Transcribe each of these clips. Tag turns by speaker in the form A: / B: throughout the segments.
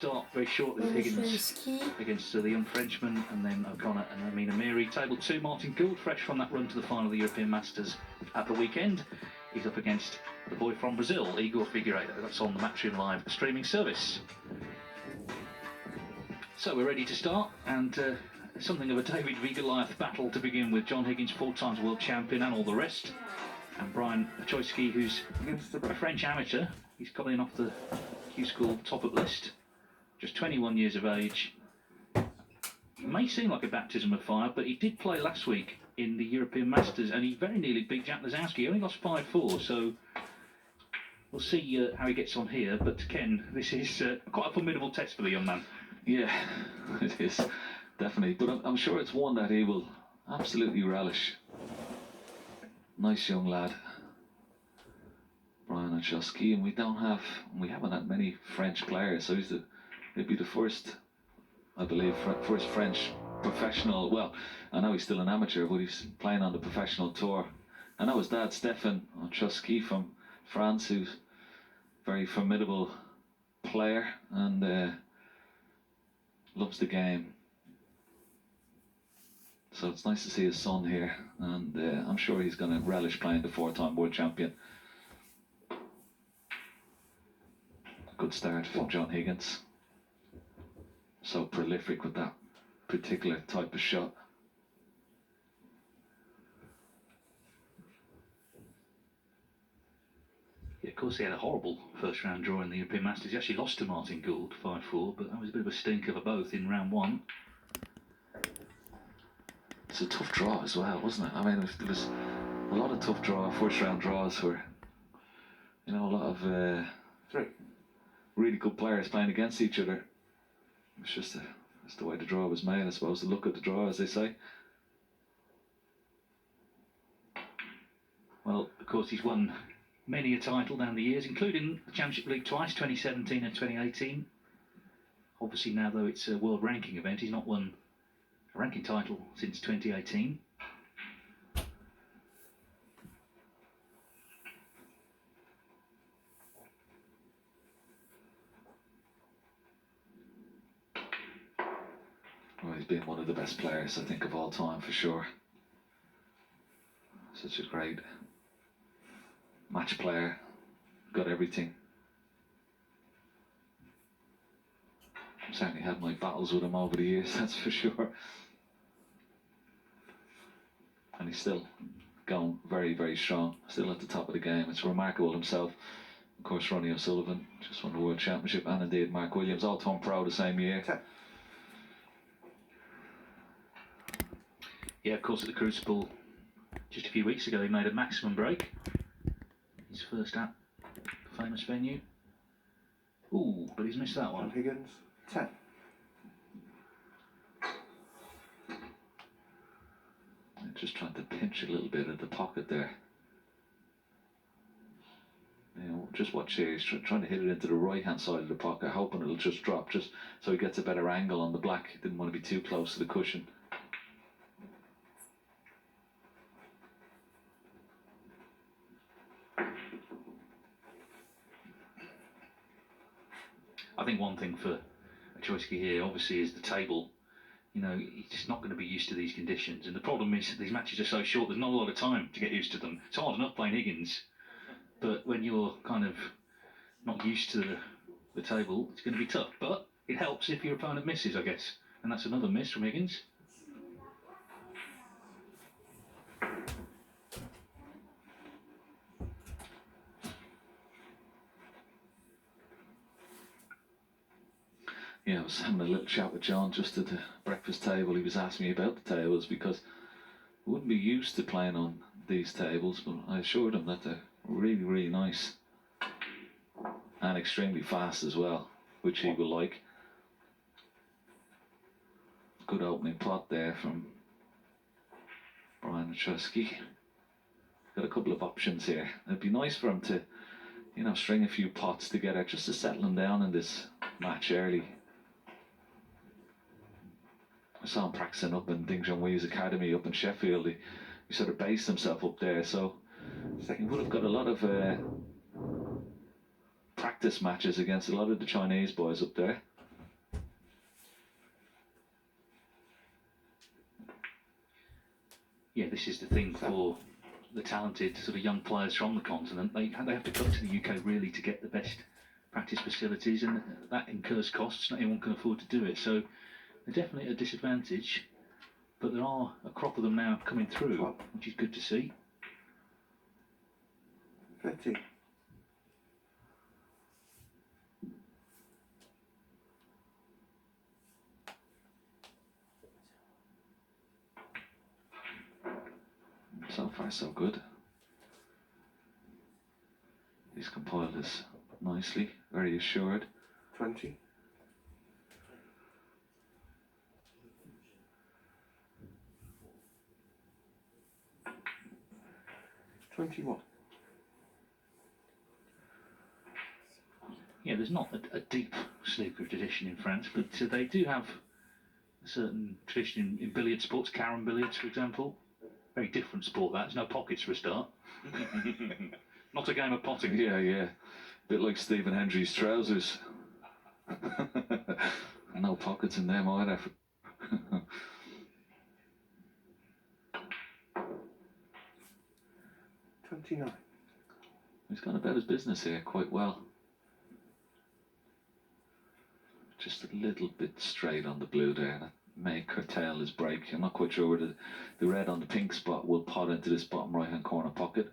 A: Start very shortly with Higgins against the young Frenchman, and then O'Connor and Amina Miri. Table 2, Martin Gould, fresh from that run to the final of the European Masters at the weekend. He's up against the boy from Brazil, Igor Figueiredo. That's on the Matchroom Live streaming service. So we're ready to start, and something of a David v Goliath battle to begin with. John Higgins, 4 times world champion, and all the rest. And Brian Ochoiski, who's a French amateur. He's coming off the Q School top-up list. Just 21 years of age. It may seem like a baptism of fire, but he did play last week in the European Masters, and he very nearly beat Jack Lazowski. He only lost 5-4, so we'll see how he gets on here. But Ken, this is quite a formidable test for the young man.
B: Yeah, it is, definitely. But I'm sure it's one that he will absolutely relish. Nice young lad, Brian Ochoiski, and we haven't had many French players, so he'd be the first, I believe, first French professional. Well, I know he's still an amateur, but he's playing on the professional tour. I know his dad, Stefan Ochoiski from France, who's a very formidable player and loves the game. So it's nice to see his son here, and I'm sure he's going to relish playing the 4-time world champion. Good start from John Higgins. So prolific with that particular type of shot.
A: Yeah, of course, he had a horrible first round draw in the European Masters. He actually lost to Martin Gould 5-4, but that was a bit of a stinker for both in round 1.
B: It's a tough draw as well, wasn't it? I mean, there was a lot of tough first round draws where, a lot of really good players playing against each other. It's just that's the way the draw was made, I suppose. The look at the draw, as they say.
A: Well, of course, he's won many a title down the years, including the Championship League twice, 2017 and 2018. Obviously now, though, it's a world ranking event, he's not won a ranking title since 2018.
B: Well, he's been one of the best players, I think, of all time, for sure. Such a great match player, got everything. I've certainly had my battles with him over the years, that's for sure. And he's still going very, very strong, still at the top of the game. It's remarkable himself. Of course, Ronnie O'Sullivan just won the World Championship, and indeed Mark Williams, all turned pro the same year.
A: Yeah, of course, at the Crucible just a few weeks ago, he made a maximum break. His first at the famous venue. Ooh, but he's missed that one.
C: John Higgins, 10.
B: Just trying to pinch a little bit at the pocket there. Just watch here, he's trying to hit it into the right hand side of the pocket, hoping it'll just drop, just so he gets a better angle on the black. He didn't want to be too close to the cushion.
A: I think one thing for Ochoiski here, obviously, is the table. He's just not going to be used to these conditions. And the problem is these matches are so short, there's not a lot of time to get used to them. It's hard enough playing Higgins, but when you're kind of not used to the table, it's going to be tough. But it helps if your opponent misses, I guess. And that's another miss from Higgins.
B: Yeah, I was having a little chat with John just at the breakfast table. He was asking me about the tables because I wouldn't be used to playing on these tables, but I assured him that they're really, really nice and extremely fast as well, which he will like. Good opening pot there from Brian Ochoiski. Got a couple of options here. It'd be nice for him to, string a few pots together just to settle him down in this match early. I saw him practicing up in Ding Junhui's academy up in Sheffield. He sort of based himself up there, so he would have got a lot of practice matches against a lot of the Chinese boys up there.
A: yeah, this is the thing for the talented sort of young players from the continent. They have to come to the UK really to get the best practice facilities, and that incurs costs. Not everyone can afford to do it, so they're definitely at a disadvantage. But there are a crop of them now coming through, which is good to see.
C: 30.
B: So far, so good. He's compiled this nicely, very assured.
C: 20. 21.
A: Yeah, there's not a deep snooker tradition in France, but they do have a certain tradition in billiard sports, carom billiards, for example. Very different sport, that. There's no pockets for a start. Not a game of potting.
B: Yeah, yeah. Bit like Stephen Hendry's trousers. No pockets in them either.
C: 29.
B: He's gone about his business here quite well. Just a little bit straight on the blue there. That may curtail his break. I'm not quite sure whether the red on the pink spot will pot into this bottom right hand corner pocket.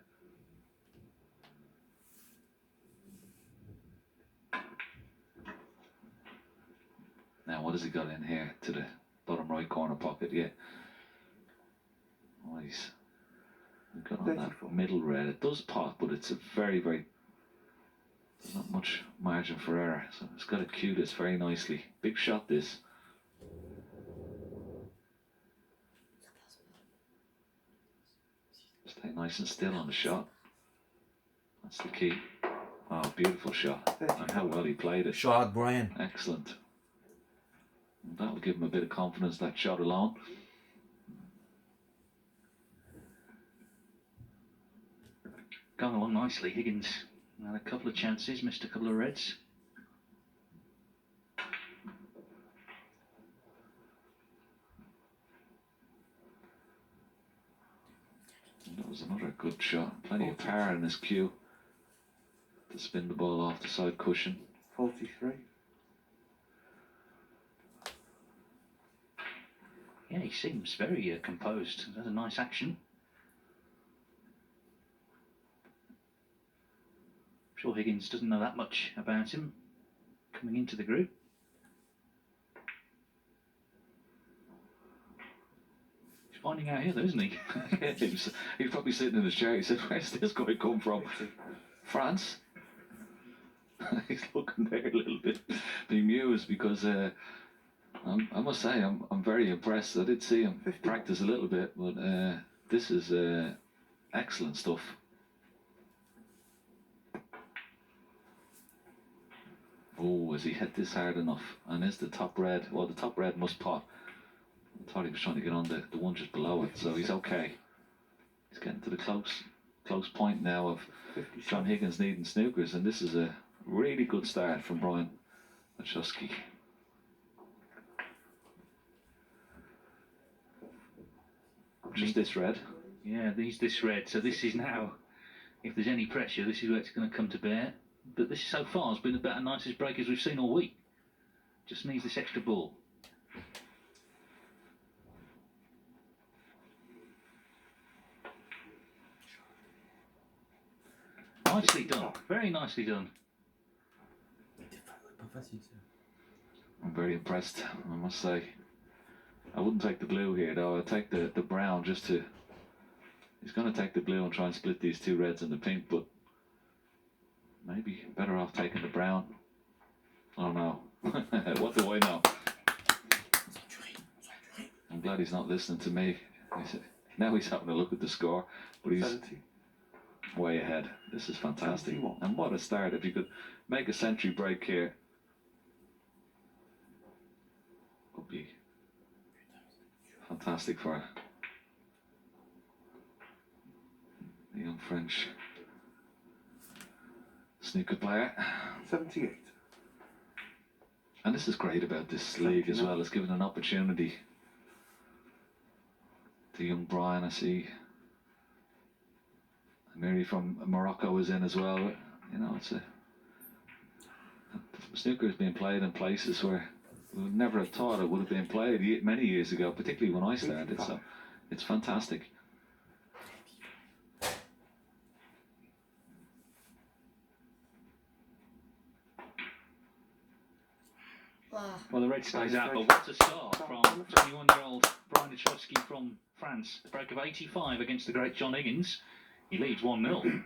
B: Now what has he got in here to the bottom right corner pocket? Yeah. Oh, he's got on that middle red. It does pot, but it's a very, very, there's not much margin for error. So it's got to cue this very nicely. Big shot this. Stay nice and still on the shot. That's the key. Oh, beautiful shot. And how well he played it.
D: Shot, Brian.
B: Excellent. And that'll give him a bit of confidence, that shot alone.
A: Going along nicely. Higgins had a couple of chances, missed a couple of reds.
B: And that was another good shot. Plenty of power in this cue to spin the ball off the side cushion.
C: 43.
A: Yeah, he seems very composed. That's a nice action. I'm sure Higgins doesn't know that much about him coming into the group. He's finding out here though, isn't he?
B: Yeah, he's probably sitting in his chair. He said, "Where's this guy come from?" France. He's looking there a little bit bemused because I must say I'm very impressed. I did see him practice a little bit, but this is excellent stuff. Oh, has he hit this hard enough? And is the top red? Well, the top red must pot. I thought he was trying to get on the one just below it, so he's okay. He's getting to the close point now of John Higgins needing snookers, and this is a really good start from Brian Ochoiski. Just this red.
A: Yeah, this red. So this is now, if there's any pressure, this is where it's going to come to bear. But this so far has been about the nicest break as we've seen all week. Just needs this extra ball. Nicely done. Very nicely done.
B: I'm very impressed, I must say. I wouldn't take the blue here though. I'd take the brown just to... He's going to take the blue and try and split these two reds and the pink, but maybe better off taking the brown. Oh no. What do I know? I'm glad he's not listening to me. Now he's having a look at the score, but he's
C: 70.
B: Way ahead. This is fantastic.
C: 71.
B: And what a start. If you could make a century break here, would be fantastic for the young French snooker player.
C: 78.
B: And this is great about this league as well. It's given an opportunity the young Brian, I see Mary from Morocco is in as well. You know, snooker is being played in places where we would never have thought it would have been played many years ago, particularly when I started. So it's fantastic.
A: Well, the red stays out, but what a start from 21-year-old Brian Ochoiski from France. A break of 85 against the great John Higgins. He leads 1-0.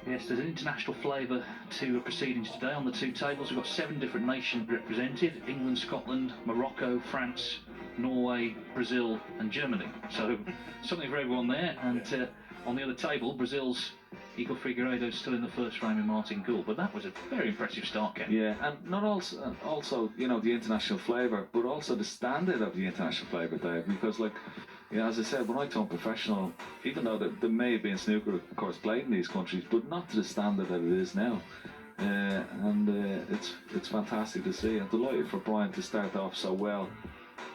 A: Yes, there's an international flavour to proceedings today on the two tables. We've got 7 different nations represented: England, Scotland, Morocco, France, Norway, Brazil and Germany. So something for everyone there. And on the other table, Brazil's Igor Figueiredo still in the first frame in Martin Gould. But that was a very impressive start, Ken.
B: Yeah, and not also you know, the international flavour, but also the standard of the international flavour, Dave. Because, like, yeah, as I said, when I turned professional, even though there may have been snooker, of course, played in these countries, but not to the standard that it is now. It's fantastic to see. I'm delighted for Brian to start off so well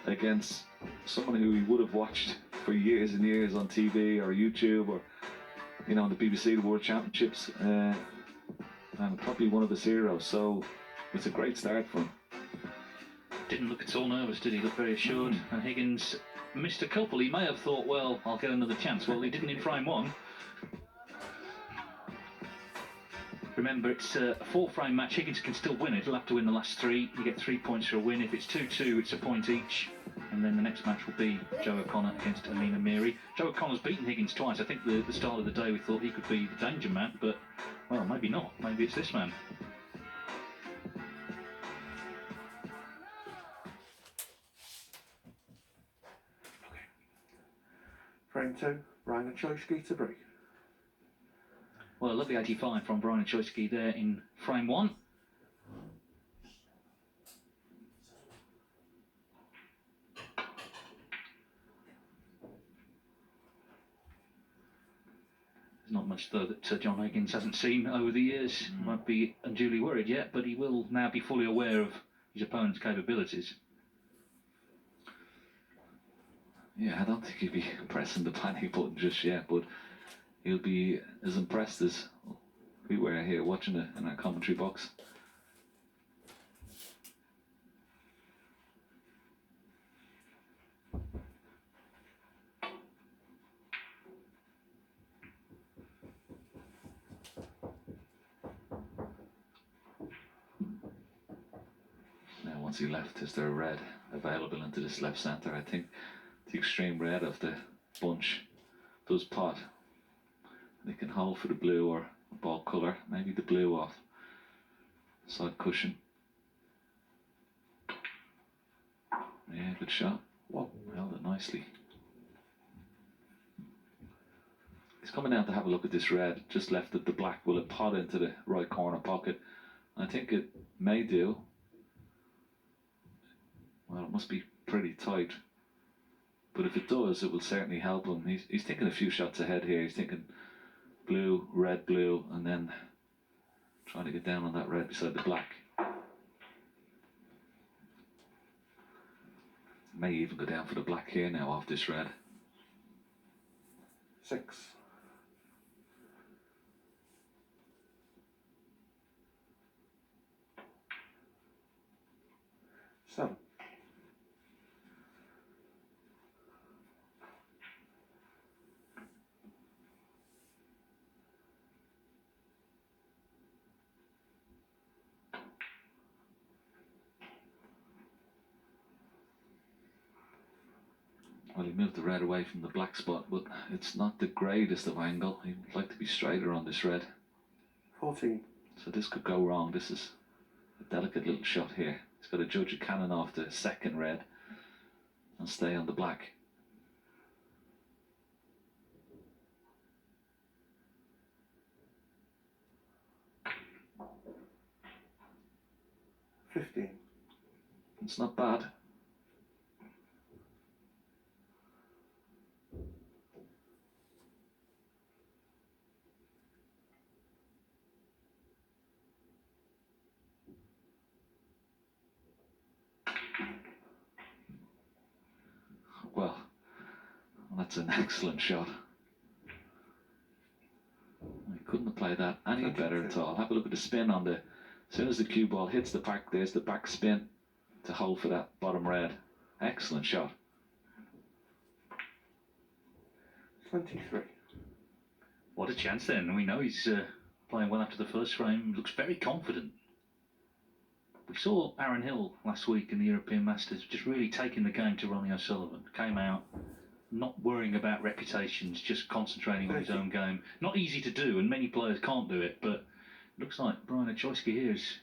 B: against someone who he would have watched for years and years on TV or YouTube or, you know, on the BBC, the World Championships, and probably one of his heroes. So it's a great start for him.
A: Didn't look at all nervous, did he? Looked very assured. And Higgins missed a couple. He may have thought, well, I'll get another chance. Well, he didn't in frame 1. Remember, it's a 4-frame match. Higgins can still win it. He'll have to win the last 3. You get 3 points for a win. If it's 2-2, it's a point each. And then the next match will be Joe O'Connor against Amina Miri. Joe O'Connor's beaten Higgins twice. I think the start of the day we thought he could be the danger man, but, well, maybe not. Maybe it's this man.
C: Frame 2, Brian Ochoiski to break.
A: Well, a lovely 85 from Brian Ochoiski there in frame 1. There's not much, though, that John Higgins hasn't seen over the years. Won't be unduly worried yet, but he will now be fully aware of his opponent's capabilities.
B: Yeah, I don't think he'll be pressing the panic button just yet, but he'll be as impressed as we were here watching it in our commentary box. Now, once he left, is there a red available into this left centre? I think the extreme red of the bunch does pot. They can hold for the blue or ball colour, maybe the blue off side cushion. Yeah, good shot. Whoa, held it nicely. He's coming down to have a look at this red. Just left it the black. Will it pot into the right corner pocket? I think it may do. Well, it must be pretty tight. But if it does, it will certainly help him. He's thinking a few shots ahead here. He's thinking blue, and then trying to get down on that red beside the black. May even go down for the black here now off this red.
C: 6. 7.
B: Well, he moved the red away from the black spot, but it's not the greatest of angle. He'd like to be straighter on this red.
C: 14.
B: So this could go wrong. This is a delicate little shot here. He's got to judge a cannon off the second red and stay on the black.
C: 15.
B: It's not bad. That's an excellent shot. He couldn't have played that any better at all. Have a look at the spin on the... As soon as the cue ball hits the pack, there's the back spin to hold for that bottom red. Excellent shot.
C: 23.
A: What a chance then. We know he's playing well after the first frame. Looks very confident. We saw Aaron Hill last week in the European Masters just really taking the game to Ronnie O'Sullivan. Came out not worrying about reputations, just concentrating on his own game. Not easy to do, and many players can't do it, but looks like Brian Ochoiski here is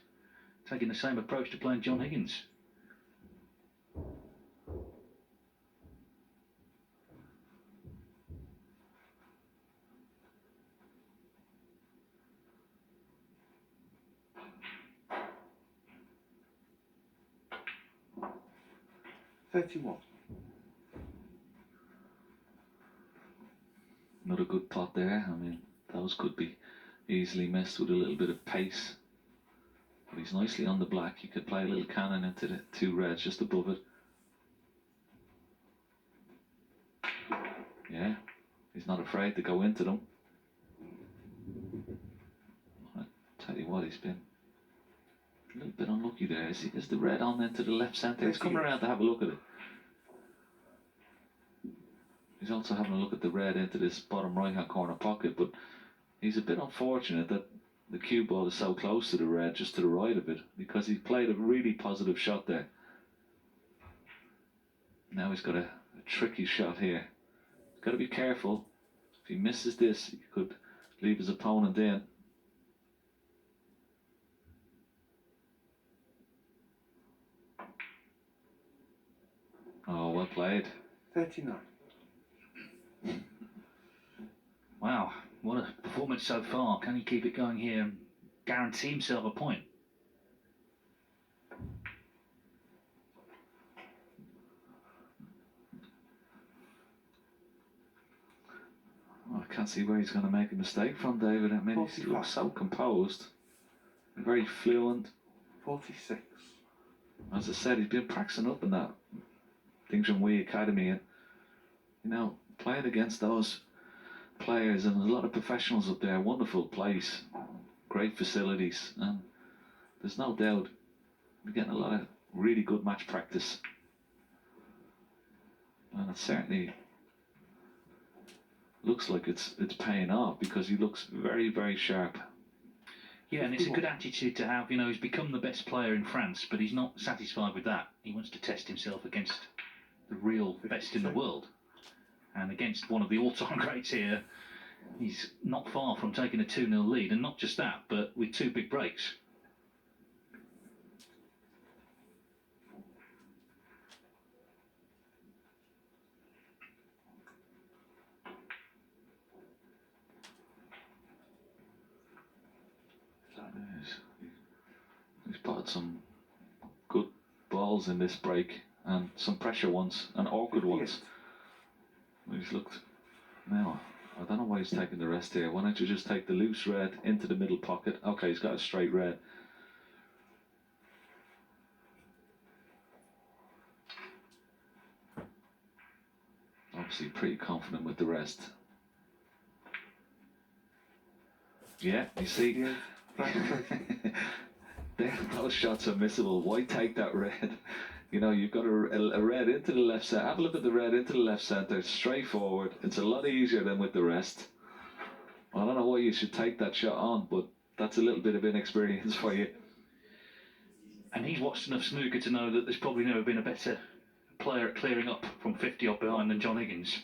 A: taking the same approach to playing John Higgins.
B: Another good pot there. I mean, those could be easily missed with a little bit of pace. But he's nicely on the black. You could play a little cannon into the two reds just above it. Yeah, he's not afraid to go into them. I tell you what, he's been a little bit unlucky there. Is the red on into the left centre? He's coming around to have a look at it. He's also having a look at the red into this bottom right hand corner pocket, but he's a bit unfortunate that the cue ball is so close to the red, just to the right of it, because he played a really positive shot there. Now he's got a tricky shot here. He's got to be careful. If he misses this, he could leave his opponent in. Oh, well played.
C: 39.
A: Wow, what a performance so far. Can he keep it going here and guarantee himself a point?
B: Oh, I can't see where he's going to make a mistake from, David. I mean, he looks so composed, very fluent.
C: 46.
B: As I said, he's been practicing up in that Ding Junhui Academy, and you know, playing against those players, and there's a lot of professionals up there. Wonderful place, great facilities, and there's no doubt we're getting a lot of really good match practice, and it certainly looks like it's paying off, because he looks very, very sharp.
A: Yeah, and it's a good attitude to have. You know, he's become the best player in France, but he's not satisfied with that. He wants to test himself against the real best in the world. And against one of the all-time greats here, he's not far from taking a 2-0 lead. And not just that, but with two big breaks.
B: He's put some good balls in this break, and some pressure ones, and awkward ones. He's looked... Now, I don't know why he's taking the rest here. Why don't you just take the loose red into the middle pocket? Okay, he's got a straight red. Obviously pretty confident with the rest. Yeah, you see... Those shots are missable. Why take that red? You know, you've got a red into the left centre. Have a look at the red into the left centre. Straightforward. It's a lot easier than with the rest. I don't know why you should take that shot on, but that's a little bit of inexperience for you.
A: And he's watched enough snooker to know that there's probably never been a better player at clearing up from 50 odd behind than John Higgins.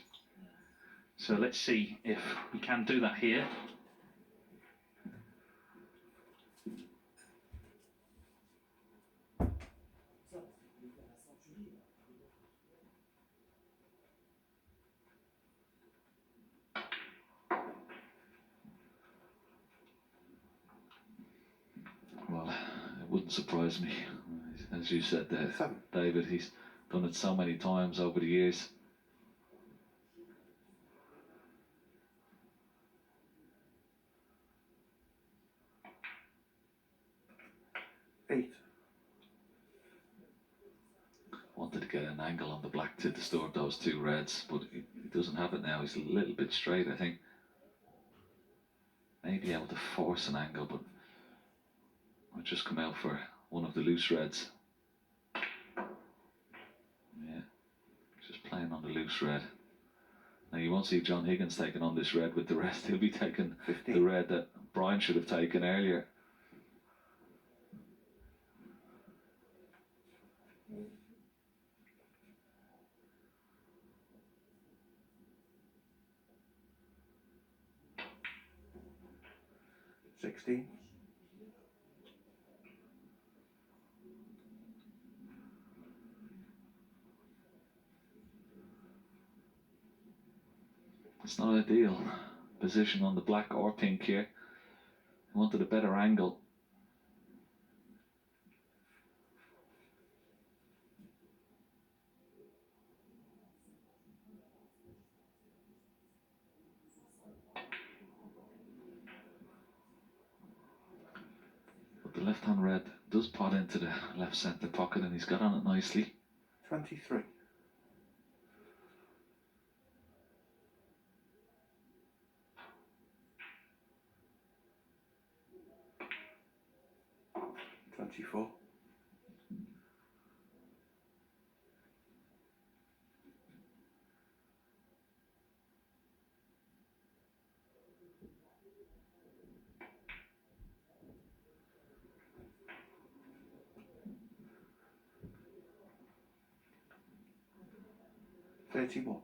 A: So let's see if he can do that here.
B: Well, it wouldn't surprise me. As you said there, David, he's done it so many times over the years. wanted to get an angle on the black to disturb those two reds, but he doesn't have it now. He's a little bit straight, I think. Maybe able to force an angle, but I'll just come out for one of the loose reds. Yeah, just playing on the loose red. Now you won't see John Higgins taking on this red with the rest. He'll be taking
C: 15.
B: the red that Brian should have taken earlier.
C: $16.
B: It's not ideal position on the black or pink here. He wanted a better angle. But the left-hand red does pot into the left centre pocket, and he's got on it nicely.
C: 23. $24. $31.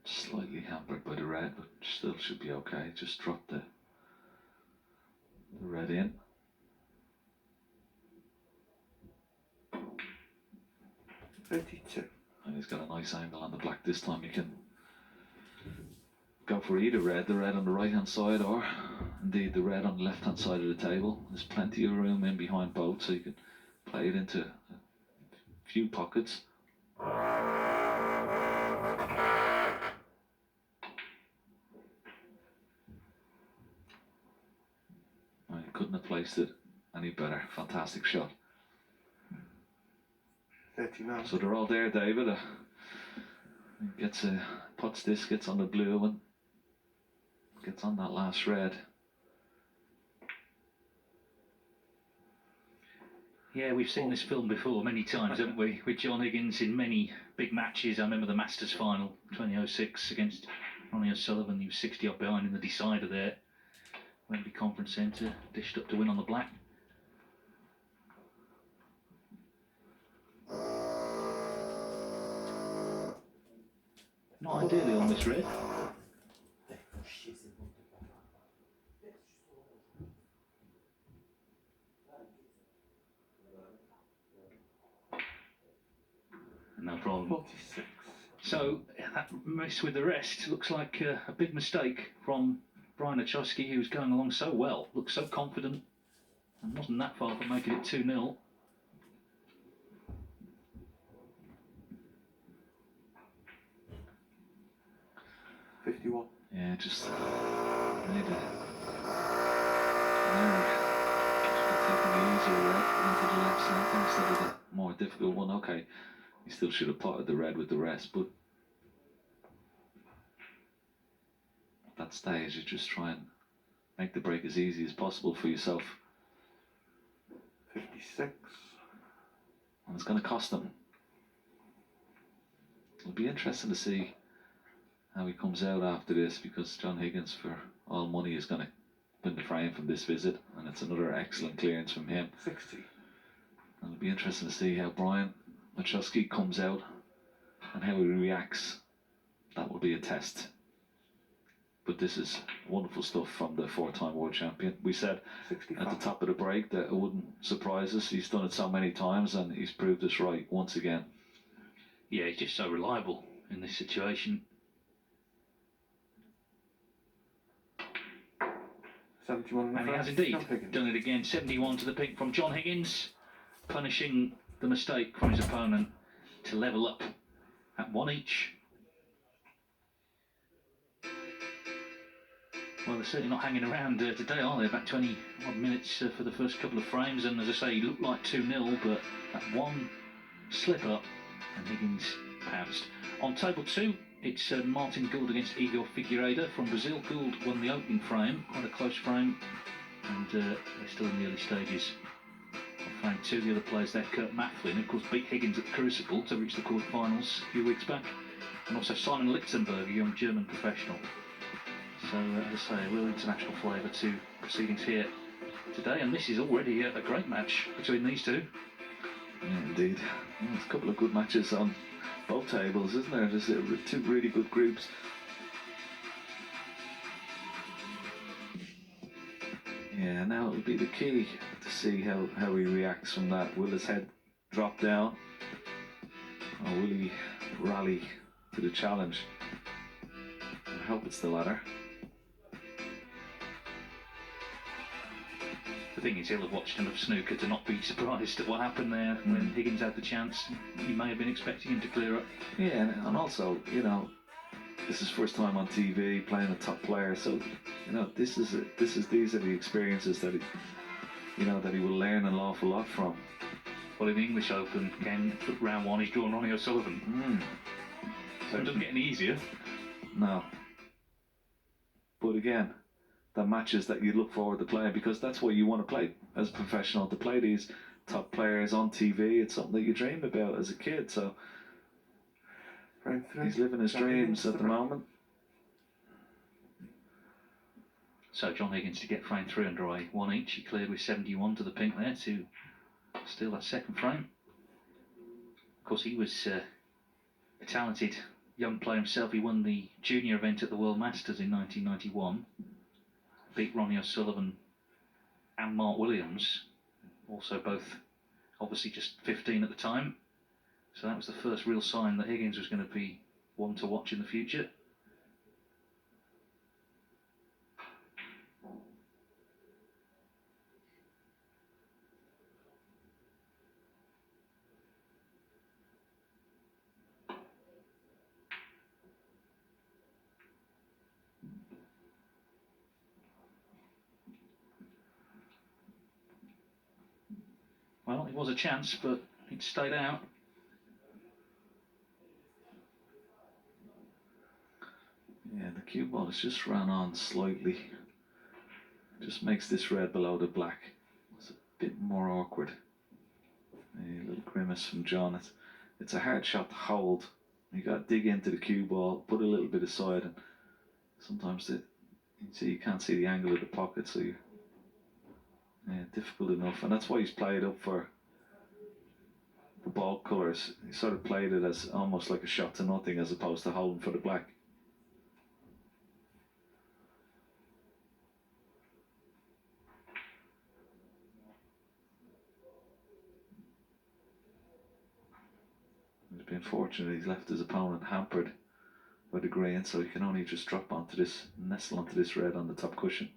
B: Slightly hampered by the red, but still should be okay. Just drop the red in.
C: $32.
B: And he's got a nice angle on the black this time. You can go for either red, the red on the right hand side, or indeed the red on the left hand side of the table. There's plenty of room in behind both, so you can play it into a few pockets. And he couldn't have placed it any better. Fantastic shot.
C: 39.
B: So they're all there, David. Gets puts this, gets on the blue and gets on that last red.
A: Yeah, we've seen this film before many times, haven't we? With John Higgins in many big matches. I remember the Masters final 2006 against Ronnie O'Sullivan. He was 60 up behind in the decider there. Wembley Conference Centre, dished up to win on the black. Not ideally on this red. No problem.
C: 46.
A: So that mess with the rest looks like a big mistake from Brian Ochoiski, who was going along so well, looked so confident, and wasn't that far from making it 2-0.
C: $51.
B: Yeah, just made it. Taking the easier red into the left centre instead of the more difficult one. Okay, he still should have potted the red with the rest, but at that stage you just try and make the break as easy as possible for yourself.
C: 56.
B: And it's going to cost him. It'll be interesting to see how he comes out after this, because John Higgins, for all money, is going to win the frame from this visit, and it's another excellent clearance from him.
C: 60.
B: And it'll be interesting to see how Brian Ochoiski comes out and how he reacts. That will be a test. But this is wonderful stuff from the four-time world champion. We said
C: 65.
B: at the top of the break that it wouldn't surprise us. He's done it so many times, and he's proved us right once again.
A: Yeah, he's just so reliable in this situation.
C: 71.
A: And he has indeed done it again. 71 to the pink from John Higgins, punishing the mistake from his opponent to level up at one each. Well, they're certainly not hanging around today, are they? About 20 odd minutes for the first couple of frames, and as I say, he looked like 2-0, but that one slip up, and Higgins pounced. On table 2, it's Martin Gould against Igor Figueiredo from Brazil. Gould won the opening frame, quite a close frame, and they're still in the early stages of frame 2. The other players there, Kurt Mathlin, of course, beat Higgins at the Crucible to reach the quarterfinals a few weeks back, and also Simon Lichtenberg, a young German professional. So, as I say, a real international flavour to proceedings here today, and this is already a great match between these two.
B: Yeah, indeed. Yeah, there's a couple of good matches on both tables, isn't there? There's two really good groups. Yeah, now it'll be the key to see how he reacts from that. Will his head drop down, or will he rally to the challenge? I hope it's the latter.
A: The thing is, he'll have watched enough snooker to not be surprised at what happened there when Higgins had the chance. He may have been expecting him to clear up.
B: Yeah, and also, you know, this is first time on TV playing a top player, so you know these are the experiences that he will learn an awful lot from.
A: Well, in the English Open, again, round 1, he's drawn Ronnie O'Sullivan. So it doesn't get any easier.
B: No. But again, the matches that you look forward to playing, because that's what you want to play as a professional, to play these top players on TV. It's something that you dream about as a kid, so
C: Frame 3.
B: he's living his dreams at the moment.
A: So John Higgins to get frame 3 underway, 1 each. He cleared with 71 to the pink there to steal that second frame. Of course, he was a talented young player himself. He won the junior event at the World Masters in 1991. Beat Ronnie O'Sullivan and Mark Williams, also both obviously just 15 at the time. So that was the first real sign that Higgins was going to be one to watch in the future. Well, it was a chance, but it stayed out.
B: Yeah, the cue ball has just ran on slightly. Just makes this red below the black. It's a bit more awkward. A little grimace from John. It's a hard shot to hold. You got to dig into the cue ball, put a little bit aside, and sometimes you can't see the angle of the pocket, so you. Yeah, difficult enough, and that's why he's played up for the ball colours. He sort of played it as almost like a shot to nothing as opposed to holding for the black. He's been fortunate, he's left his opponent hampered by the green, so he can only just nestle onto this red on the top cushion.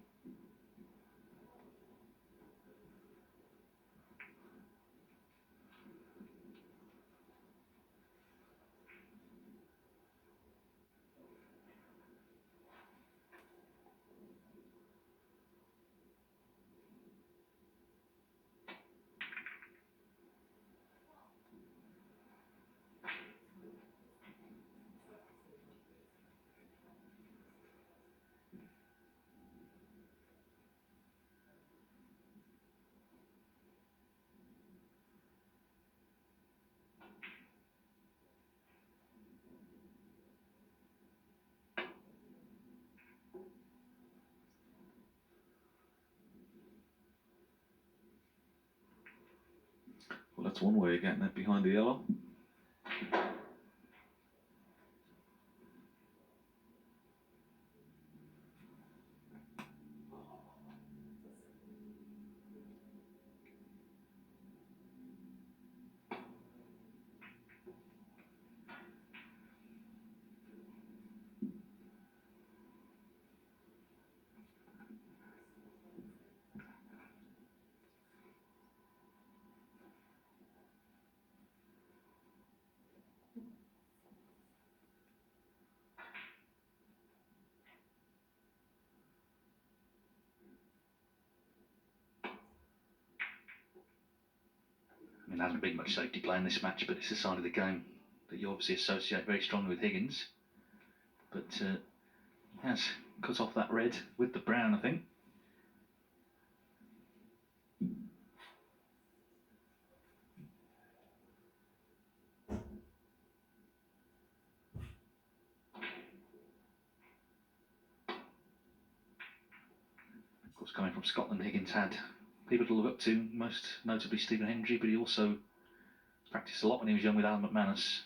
B: Well, that's one way of getting it behind the yellow.
A: mean, there hasn't been much safety play in this match, but it's a side of the game that you obviously associate very strongly with Higgins. But he has cut off that red with the brown, I think. Of course, coming from Scotland, Higgins had people to look up to, most notably Stephen Hendry, but he also practiced a lot when he was young with Alan McManus,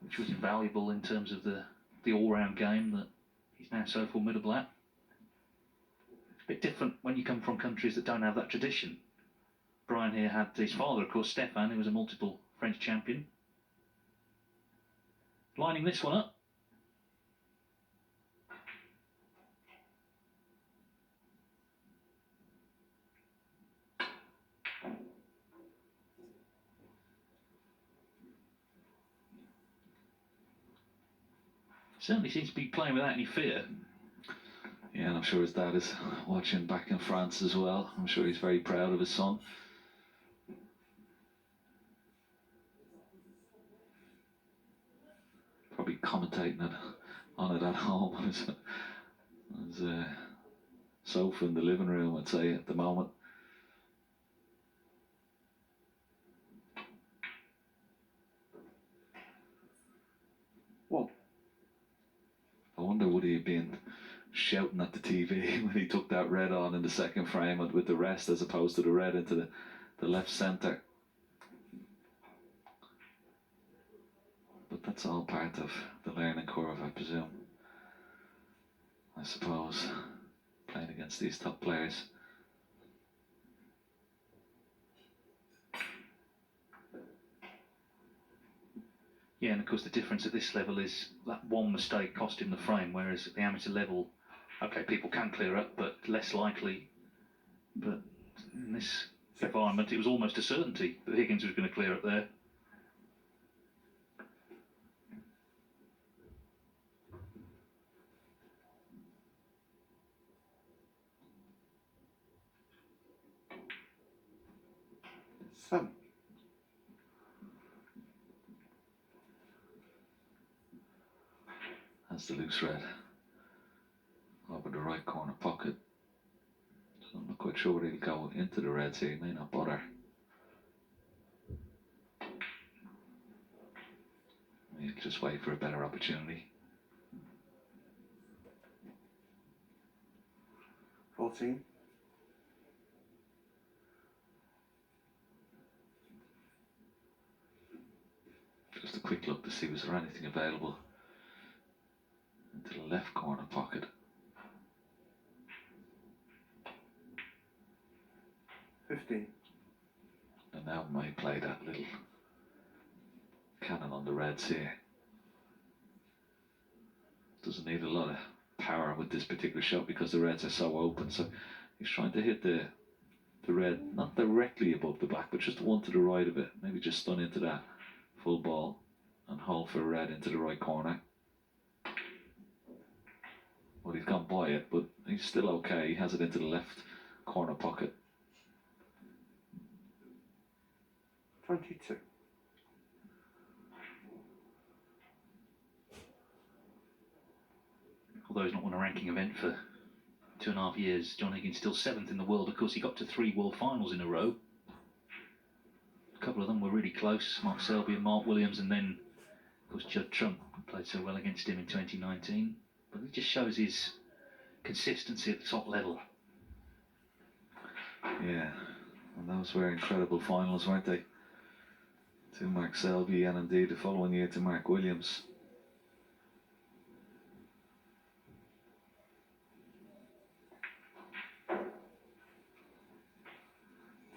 A: which was invaluable in terms of the all-round game that he's now so formidable at. It's a bit different when you come from countries that don't have that tradition. Brian here had his father, of course, Stefan, who was a multiple French champion. Lining this one up. Certainly seems to be playing without any fear.
B: Yeah, and I'm sure his dad is watching back in France as well. I'm sure he's very proud of his son. Probably commentating on it at home on his sofa in the living room, I'd say, at the moment.
C: What?
B: I wonder would he have been shouting at the TV when he took that red on in the second frame with the rest as opposed to the red into the left centre. But that's all part of the learning curve, I presume. I suppose, playing against these top players.
A: Yeah, and of course the difference at this level is that one mistake cost him the frame, whereas at the amateur level, okay, people can clear up, but less likely. But in this environment, it was almost a certainty that Higgins was going to clear up there.
C: Seven.
B: That's the loose red over the right corner pocket. So I'm not quite sure whether he'll go into the reds here. He may not bother. He'll just wait for a better opportunity.
C: 14.
B: Just a quick look to see was there anything available into the left corner pocket.
C: 15.
B: And now may play that little cannon on the reds here. Doesn't need a lot of power with this particular shot because the reds are so open. So he's trying to hit the red not directly above the black, but just one to the right of it. Maybe just stun into that full ball and hold for red into the right corner. Well, he's gone by it, but he's still okay. He has it into the left corner pocket.
C: 22.
A: Although he's not won a ranking event for 2.5 years, John Higgins still 7th in the world. Of course, he got to 3 world finals in a row. A couple of them were really close, Mark Selby and Mark Williams, and then, of course, Judd Trump played so well against him in 2019. But it just shows his consistency at the top level.
B: Yeah, and those were incredible finals, weren't they? To Mark Selby and indeed the following year to Mark Williams.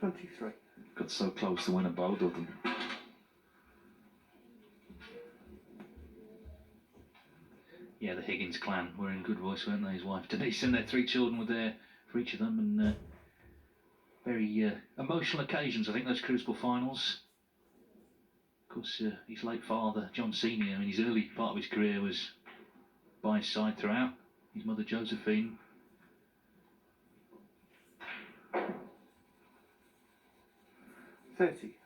C: $23.
B: Got so close to winning both of them.
A: Yeah, the Higgins clan were in good voice, weren't they? His wife Denise and their 3 children were there for each of them, and very emotional occasions, I think, those Crucible finals. Of course, his late father, John Senior, in his early part of his career, was by his side throughout. His mother, Josephine.
C: 30.